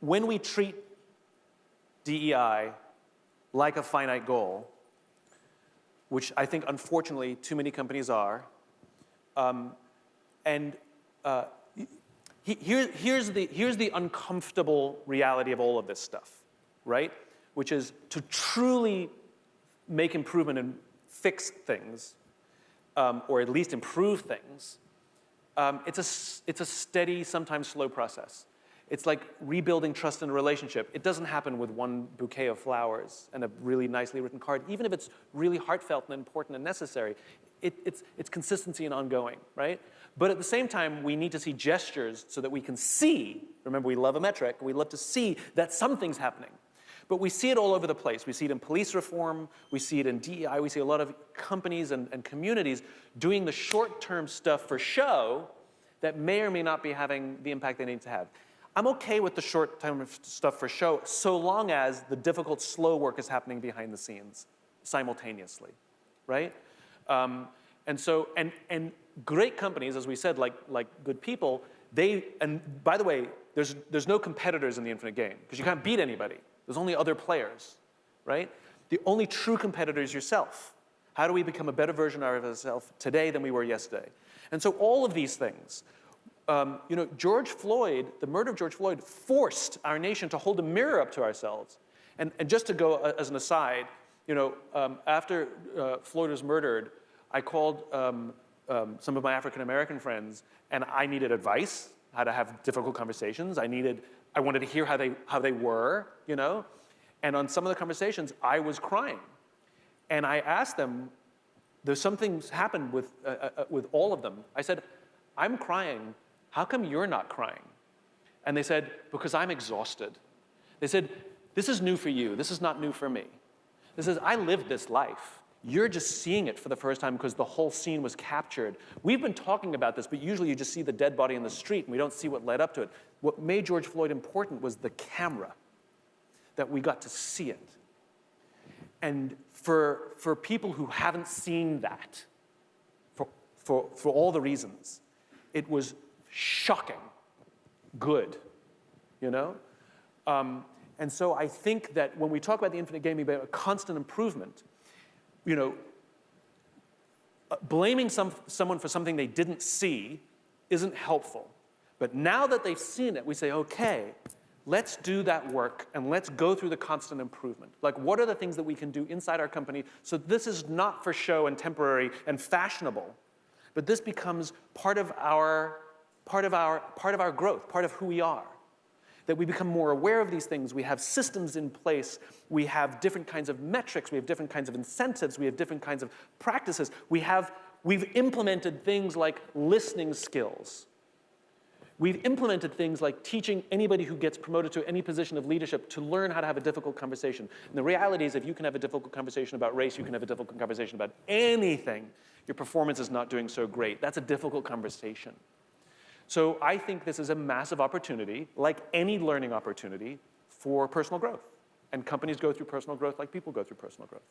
when we treat DEI like a finite goal, which I think, unfortunately, too many companies are, here's the uncomfortable reality of all of this stuff, right? Which is to truly make improvement and fix things, or at least improve things, it's a steady, sometimes slow process. It's like rebuilding trust in a relationship. It doesn't happen with one bouquet of flowers and a really nicely written card, even if it's really heartfelt and important and necessary. It's consistency and ongoing, right? But at the same time, we need to see gestures so that we can see, remember we love a metric, we love to see that something's happening. But we see it all over the place. We see it in police reform, we see it in DEI, we see a lot of companies and communities doing the short-term stuff for show that may or may not be having the impact they need to have. I'm okay with the short-term stuff for show so long as the difficult, slow work is happening behind the scenes simultaneously, right? And great companies, as we said, like good people, and by the way, there's no competitors in the infinite game because you can't beat anybody. There's only other players, right? The only true competitor is yourself. How do we become a better version of ourselves today than we were yesterday? And so all of these things, George Floyd, the murder of George Floyd forced our nation to hold a mirror up to ourselves. And just to go as an aside, after Floyd was murdered, I called some of my African-American friends, and I needed advice, how to have difficult conversations. I wanted to hear how they were, And on some of the conversations, I was crying. And I asked them, there's something's happened with all of them. I said, I'm crying. How come you're not crying? And they said, because I'm exhausted. They said, this is new for you. This is not new for me. This is, I lived this life. You're just seeing it for the first time because the whole scene was captured. We've been talking about this, but usually you just see the dead body in the street and we don't see what led up to it. What made George Floyd important was the camera, that we got to see it. And for people who haven't seen that, for all the reasons, it was shocking good, And so I think that when we talk about the infinite game, about a constant improvement, blaming someone for something they didn't see isn't helpful. But now that they've seen it, we say, okay, let's do that work and let's go through the constant improvement. Like, what are the things that we can do inside our company so this is not for show and temporary and fashionable, but this becomes part of our growth, part of who we are. That we become more aware of these things, we have systems in place, we have different kinds of metrics, we have different kinds of incentives, we have different kinds of practices. We've implemented things like listening skills. We've implemented things like teaching anybody who gets promoted to any position of leadership to learn how to have a difficult conversation. And the reality is if you can have a difficult conversation about race, you can have a difficult conversation about anything. Your performance is not doing so great. That's a difficult conversation. So I think this is a massive opportunity, like any learning opportunity, for personal growth. And companies go through personal growth like people go through personal growth.